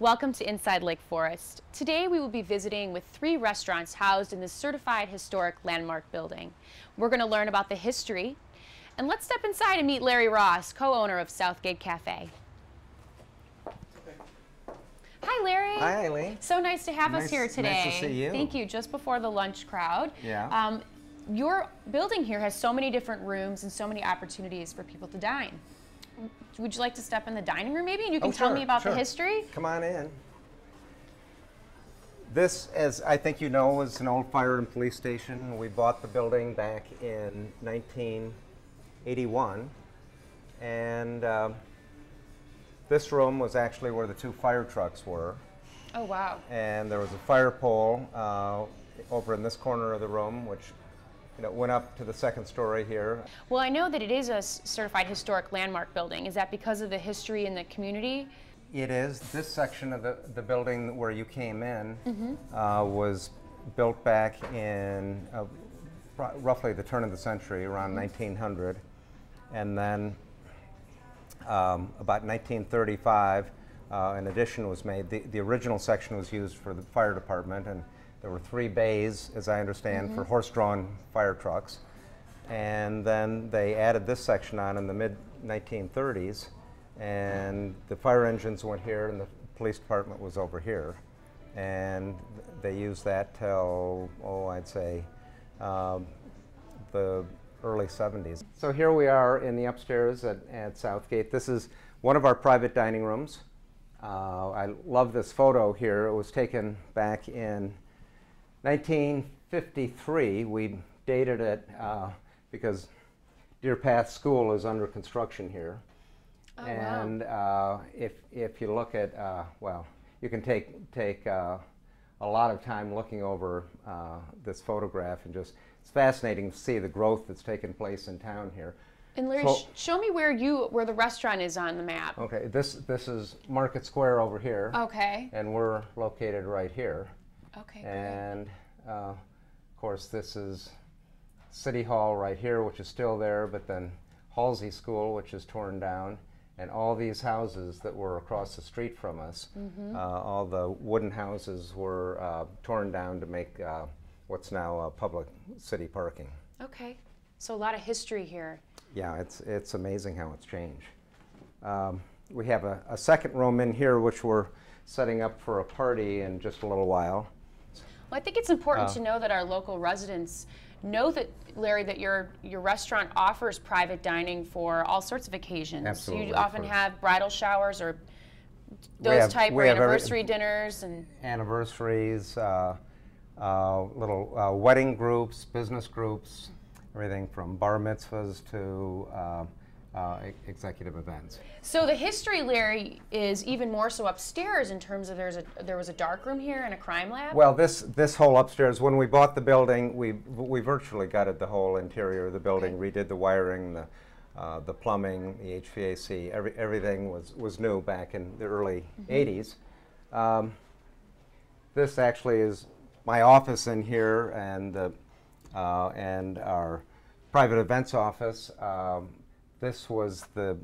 Welcome to Inside Lake Forest. Today we will be visiting with 3 restaurants housed in this certified historic landmark building. We're going to learn about the history, and let's step inside and meet Larry Ross, co-owner of Southgate Cafe. Hi, Larry. Hi, Eileen. So nice to have us here today. Nice to see you. Thank you. Just before the lunch crowd. Yeah. Your building here has so many different rooms and so many opportunities for people to dine. Would you like to step in the dining room maybe and you can tell me about the history? Come on in. This, as I think you know, is an old fire and police station. We bought the building back in 1981, and this room was actually where the 2 fire trucks were. Oh, wow. And there was a fire pole over in this corner of the room, which went up to the 2nd story here. Well, I know that it is a certified historic landmark building. Is that because of the history in the community? It is. This section of the building where you came in was built back in roughly the turn of the century, around 1900. And then about 1935, an addition was made. The original section was used for the fire department, and there were 3 bays, as I understand, for horse-drawn fire trucks. And then they added this section on in the mid-1930s, and the fire engines went here and the police department was over here. And they used that till, I'd say, the early 70s. So here we are in the upstairs at Southgate. This is one of our private dining rooms. I love this photo here. It was taken back in 1953. We dated it because Deer Path School is under construction here. Oh, and wow. if you look at, well, you can take a lot of time looking over this photograph, and just, it's fascinating to see the growth that's taken place in town here. And Larry, show me where the restaurant is on the map. Okay, this is Market Square over here. Okay. And we're located right here. Okay. And of course, this is City Hall right here, which is still there, but then Halsey School, which is torn down, and all these houses that were across the street from us, all the wooden houses were torn down to make what's now public city parking. Okay, so a lot of history here. Yeah, it's amazing how it's changed. We have a 2nd room in here, which we're setting up for a party in just a little while. Well, I think it's important to know that our local residents know that, Larry, that your restaurant offers private dining for all sorts of occasions. Absolutely. You often have bridal showers or those type of anniversary dinners and anniversaries, little wedding groups, business groups, everything from bar mitzvahs to executive events. So the history, Larry, is even more so upstairs in terms of there was a dark room here and a crime lab? Well, this whole upstairs, when we bought the building, we virtually gutted the whole interior of the building, redid the wiring, the plumbing, the HVAC, everything was new back in the early 80s. This actually is my office in here, and our private events office. This was the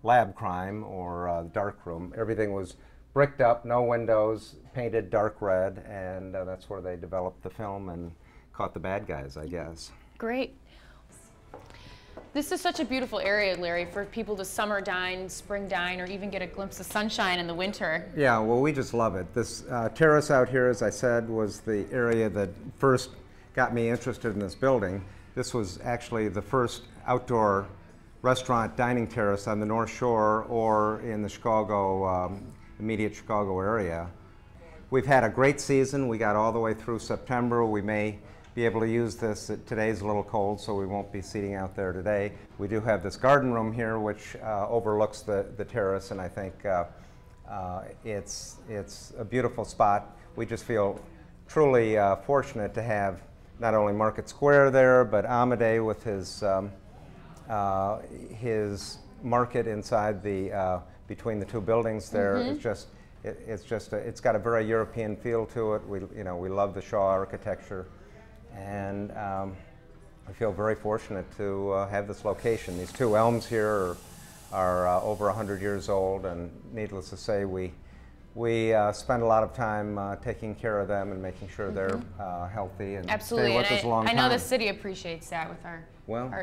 lab crime, or dark room. Everything was bricked up, no windows, painted dark red, and that's where they developed the film and caught the bad guys, I guess. Great. This is such a beautiful area, Larry, for people to summer dine, spring dine, or even get a glimpse of sunshine in the winter. Yeah, well, we just love it. This terrace out here, as I said, was the area that first got me interested in this building. This was actually the first outdoor restaurant dining terrace on the North Shore or in the Chicago, immediate Chicago area. We've had a great season. We got all the way through September. We may be able to use this. Today's a little cold, so we won't be seating out there today. We do have this garden room here, which overlooks the terrace, and I think it's a beautiful spot. We just feel truly fortunate to have not only Market Square there, but Amade with his market inside between the 2 buildings there. It's got a very European feel to it. We love the Shaw architecture, and I feel very fortunate to have this location. These 2 elms here are over 100 years old, and needless to say, we we spend a lot of time taking care of them and making sure they're healthy and Absolutely. stay with us a long time. I know the city appreciates that with our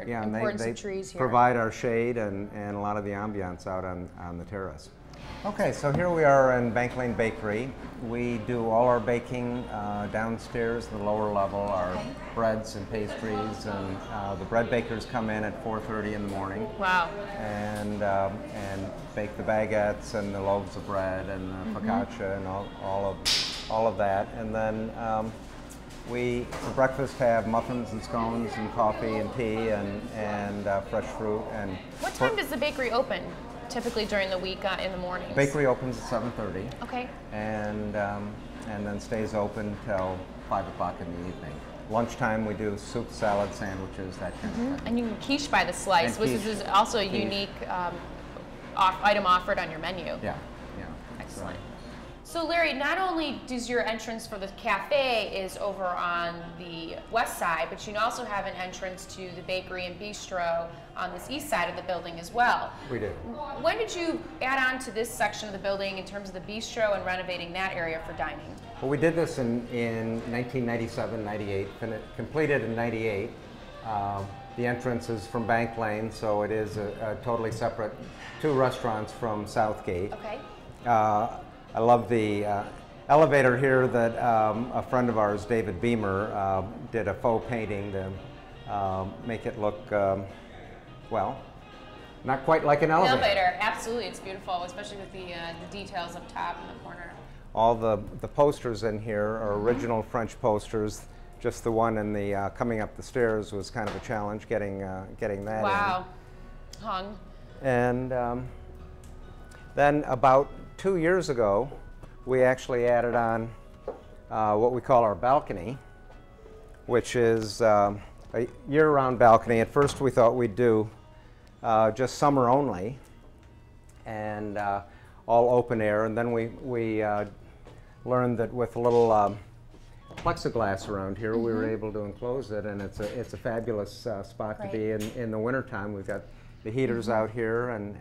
yeah, importance they of trees here. provide our shade and a lot of the ambiance out on the terrace. Okay, so here we are in Bank Lane Bakery. We do all our baking downstairs, the lower level, our breads and pastries, and the bread bakers come in at 4:30 in the morning. Wow. And bake the baguettes and the loaves of bread and the focaccia and all of that. And then we, for breakfast, have muffins and scones and coffee and tea and fresh fruit. And what time does the bakery open? Typically during the week in the mornings? Bakery opens at 7:30. Okay. And then stays open till 5 o'clock in the evening. Lunchtime we do soup, salad, sandwiches, that kind of thing. And you can quiche by the slice, which is also a unique item offered on your menu. Yeah. Excellent. So Larry, not only does your entrance for the cafe is over on the west side, but you also have an entrance to the bakery and bistro on this east side of the building as well. We do. When did you add on to this section of the building in terms of the bistro and renovating that area for dining? Well, we did this in 1997, 98, completed in 98. The entrance is from Bank Lane, so it is a totally separate two restaurants from Southgate. Okay. I love the elevator here that a friend of ours, David Beamer, did a faux painting to make it look, well, not quite like an elevator. The elevator, absolutely, it's beautiful, especially with the details up top in the corner. All the posters in here are original French posters. Just the one in the coming up the stairs was kind of a challenge getting that in. Wow, hung. And then about 2 years ago, we actually added on what we call our balcony, which is a year-round balcony. At first we thought we'd do just summer only and all open air, and then we learned that with a little plexiglass around here, we were able to enclose it, and it's a fabulous spot to be in the wintertime. We've got the heaters out here, and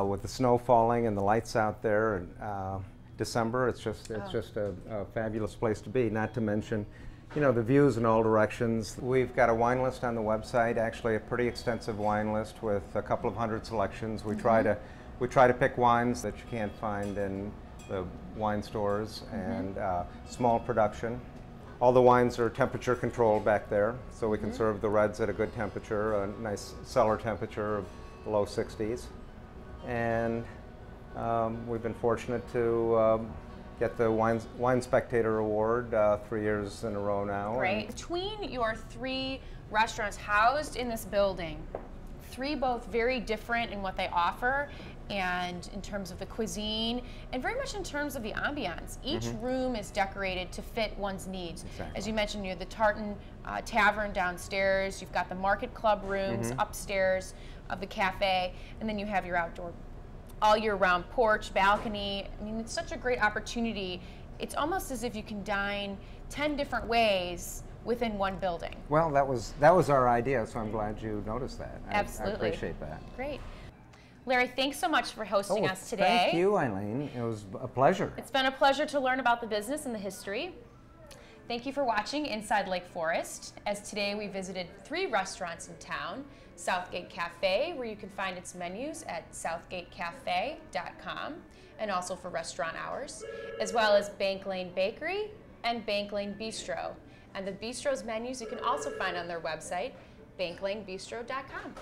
with the snow falling and the lights out there in December, it's just a fabulous place to be. Not to mention, you know, the views in all directions. We've got a wine list on the website, actually a pretty extensive wine list with a couple of hundred selections. We try to pick wines that you can't find in the wine stores and small production. All the wines are temperature controlled back there, so we can serve the reds at a good temperature, a nice cellar temperature of low 60s. And we've been fortunate to get the Wine Spectator Award 3 years in a row now. Great. Between your three restaurants housed in this building, three both very different in what they offer and in terms of the cuisine and very much in terms of the ambiance. Each room is decorated to fit one's needs. Exactly. As you mentioned, you have the Tartan Tavern downstairs, you've got the Market Club rooms upstairs of the cafe, and then you have your outdoor all year round porch, balcony. I mean, it's such a great opportunity. It's almost as if you can dine 10 different ways within one building. Well, that was our idea, so I'm glad you noticed that. Absolutely. I appreciate that. Great. Larry, thanks so much for hosting us today. Thank you, Eileen. It was a pleasure. It's been a pleasure to learn about the business and the history. Thank you for watching Inside Lake Forest, as today we visited three restaurants in town: Southgate Cafe, where you can find its menus at southgatecafe.com, and also for restaurant hours, as well as Bank Lane Bakery and Bank Lane Bistro. And the bistro's menus you can also find on their website, banklanebistro.com.